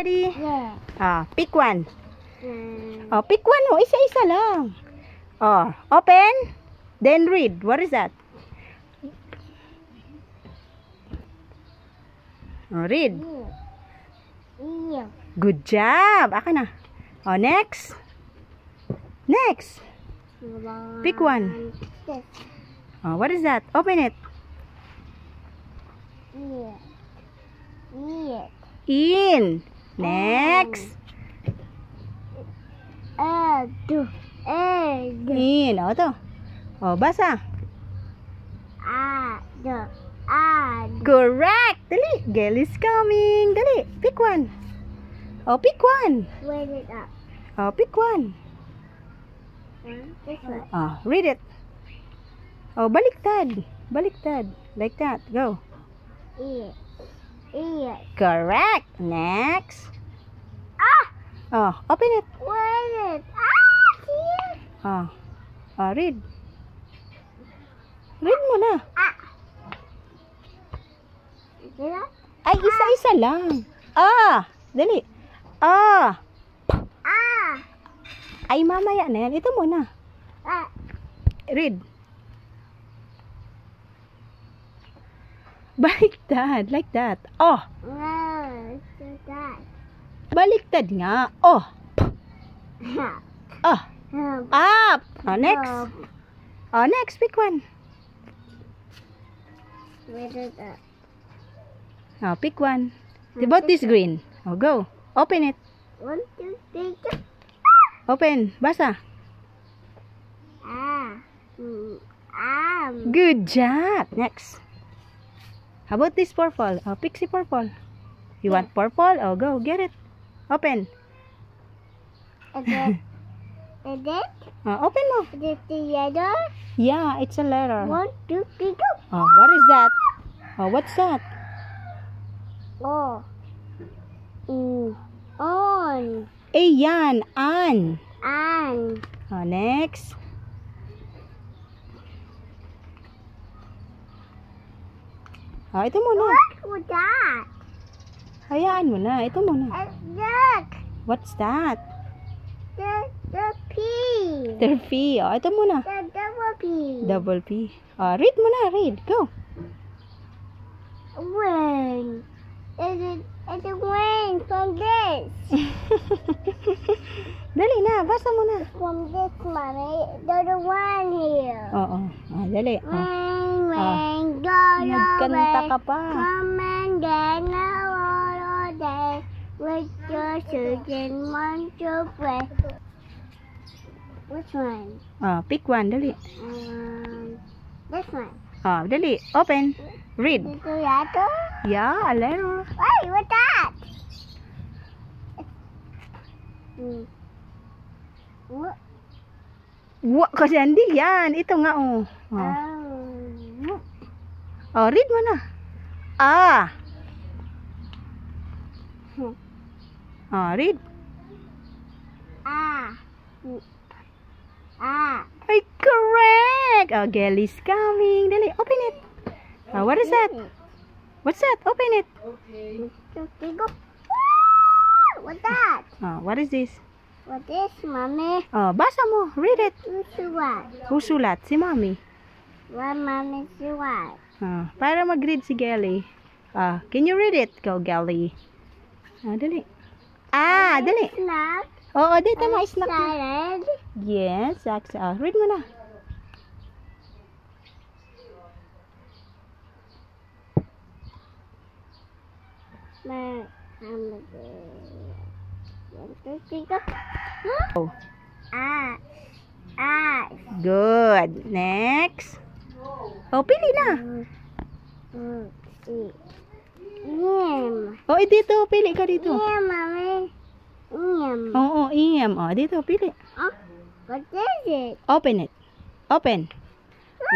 Ready? Yeah. Pick one. Pick one mo. Isa-isa lang. Open. Then read. What is that? Read. Yeah. Good job. Aka na. Next. Next. Pick one. This. What is that? Open it. Yeah. Yeah. In. Next. Do. In. Ito. Basa. Do. Correct. Dali. Gelly's coming. Dali. Pick one. Pick one. Wait it up. Pick one. This one. Read it. Baliktad. Baliktad. Like that. Go. Yeah. Yeah. Correct. Next. Open it. Wait it. Here. Read. Read mo na. Did Ay, isa-isa lang. Dali. Ay, mamaya na yan. Ito muna. Read. Baliktad. Like that. No, it's that. Baliktad nga. Up. Next. Next. Pick one. Wait it up. Pick one. About this green. Go. Open it. 1, 2, 3, go. Open. Basa. Good job. Next. How about this purple? Pixie purple. You want purple? Go. Get it. Open. Is it? Open mo. Is it the yellow? Yeah, it's a letter. 1, 2, 3, go. What is that? What's that? On. Yan. An. And. Next. Ito muna. What was that? Hayaan mo na. Ito muna. Look. What's that? The P. Terfi. Ito muna. The double P. Double P. Read mo na. Read. Go. When? It's a rain from this. Dali na. Basa mo na. From this, mommy. There's a one here. Dali. Rain, go Nagkanta ka pa. Come and get all day. With your children, want to play. Which one? Pick one. Dali. This one. Dali. Open. Read. Is it letter? Yeah, a letter. Wait, what's that? What? Kasi hindi yan. Ito nga read mo na. Read. Ay, correct. Gelly's coming. Dali, open it. What is that? What's that? Open it. Okay, go. What's that? What is this? What is, mommy? Basa mo. Read it. What? Husulat si mommy. What, mommy? What? Para mag-read si Gelly. Can you read it? Go, Gelly. Dali. Dali. Snack. Dito na snack. Salad. Yes. Read mo na. Good. Next. Pili na. Dito. Pili ka dito. Mommy. Dito. Pili. What is it? Open it. Open.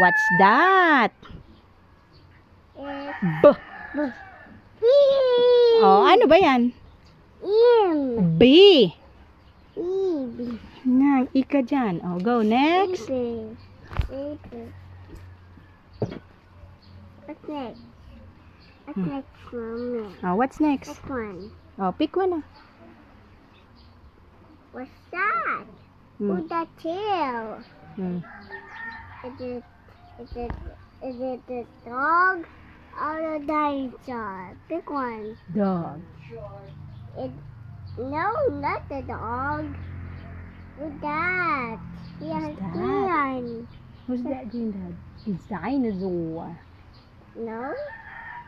What's that? Ano ba yan? B. Ika dyan. Go next. What's next? What's next, mommy? What's next? This one. Pick one na. What's that? Who's that tail? Hmm. Is it the dog or the dinosaur? Pick one. Dog. No, not the dog. Who's that? He has that? horns. Who's that doing that? It's dinosaur. No?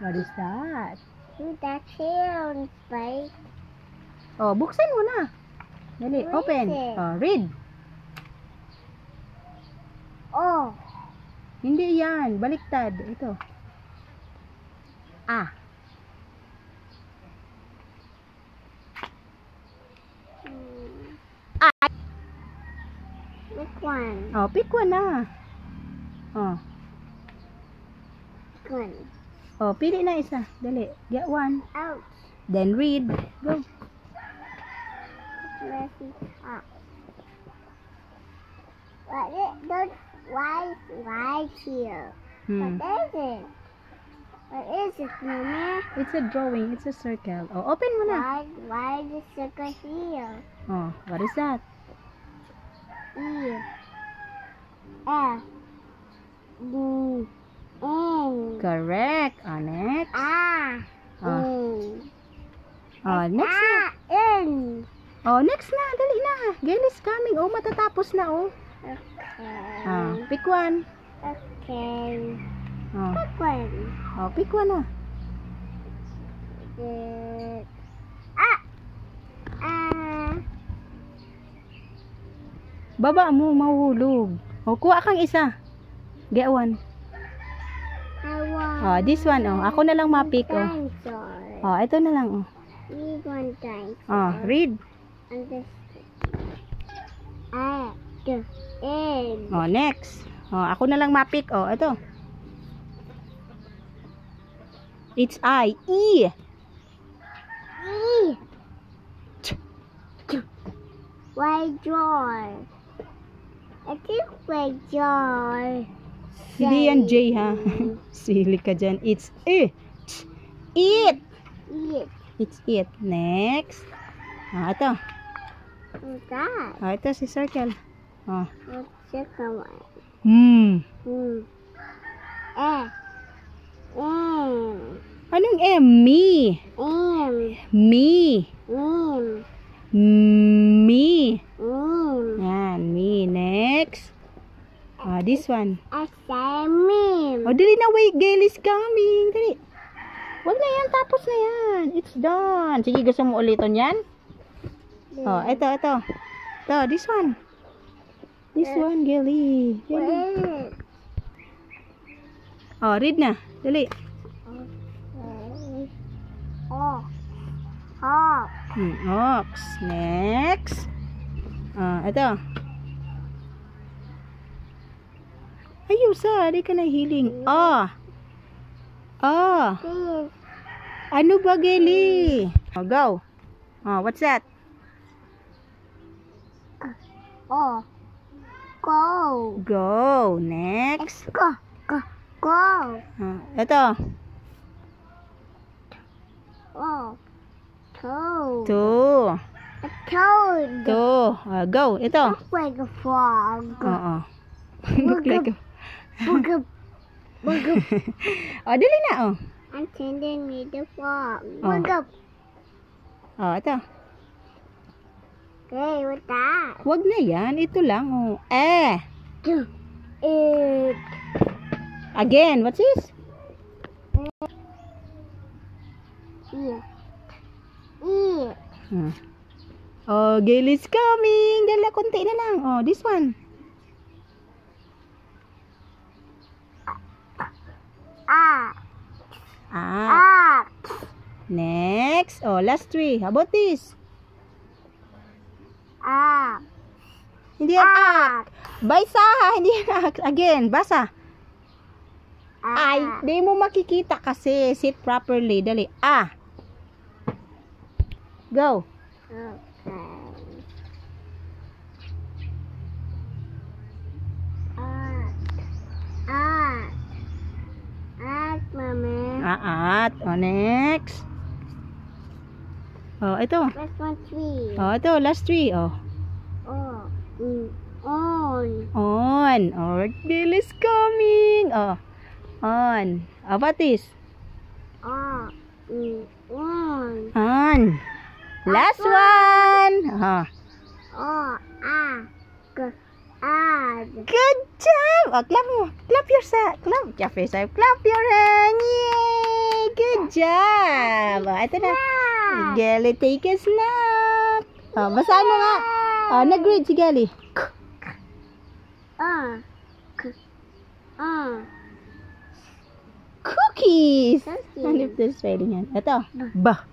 What is that? Who's that tail on spike? Oh, buksan mo na. Dali, What open. is it? Oh, read. Oh. Hindi yan. Baliktad. Ito. Ah. Which one? Oh, pick one na. Oh. Which one? Oh, pili na isa. Dali. Get one. Ouch. Then read. Go. Let's see. Ah. Why here? Hmm. What is it? What is it, Mama? It's a drawing. It's a circle. Oh, open mo na. Why the circle here? Oh, what is that? E F D N Correct. Oh, next. N. Oh, next na. N. Oh, next na. Dali na. Gail is coming. Oh, matatapos na. Oh. Okay. Ah, pick one. Okay. Oh, Pick one. oh pick one na. The- Baba mo, mahuhulog. Oh, kuha kang isa. Get one. I want Oh, this one. Oh, ako na lang ma-pick. Oh. dinosaur. Oh, ito na lang. Oh. Need one dinosaur. Oh, read. And this the N. Oh, next. Oh, ako na lang ma-pick. Oh, ito. It's I. E. E. Why joy? I think why joy. Hindi yan J, ha? Sili ka dyan. It's E. Eat. Eat. It's it. Next. Ah, ito. What's that? Ah, ito si circle. Ah. What's the second one? Anong M? Me. Me. Me. Yan, me. Next. Ah, this one. I say meme. Oh, dali na. Wait, Gail is coming. Dali. Wag na yan. Tapos na yan. It's done. Sige, gusto mo ulitin yan? Oh, ito. Ito, this one. This one, Gaily. Wait. Oh, read na. Dali. Oh. Oh. Ox. Next. Ah, ito. Ayos di ka nahiling. Ah. Ah. This. Ano ba, Gaily? Oh, go. Oh, what's that? Oh. Go. Go. Next. Go. Ah, ito. Oh. Toad. Two. A toad. Two. Go. Ito. Looks like a frog. Oo. Look like a... Booga. Booga. Oh, dali na, oh. I'm sending me the frog. Oh. Booga. Oh, ito. Hey, what's that? Wag na yan. Ito lang, oh. It. Again, what's this? Yeah. Oh, Gail is coming. Dala, konti na lang. Oh, this one. Next. Oh, last three. How about this? Hindi yan Basa. Hindi yan Again, basa. Ay, di mo makikita kasi. Sit properly. Dali. Go. Mama. Oh, next. Oh, ito. Last one, three. Oh, ito. Last three. Oh. On. On. Girl is coming. Oh. On. What is? On. On. Last one. Good job. Oh, clap mo. Clap yourself. Clap yourself. Clap your hand. Yay. Good job. Oh, ito na. Gelly, take a snack. Oh, basahin mo nga. Oh, nag-read si Gelly. Cookies. Ano ito spelling yan? Ito. Ba.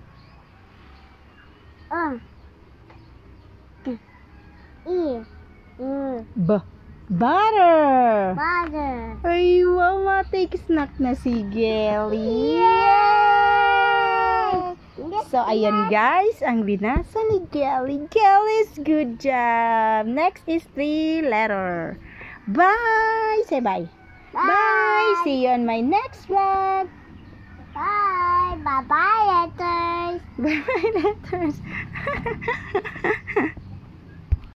Ba. Butter. Ay, wow, take snack na si Gelly. Yay! So, ayan guys, ang binasa ni Gelly. Gelly's good job. Next is 3 letter. Bye! Say bye. Bye! See you on my next vlog. Bye. Bye-bye, letters. Bye-bye letters.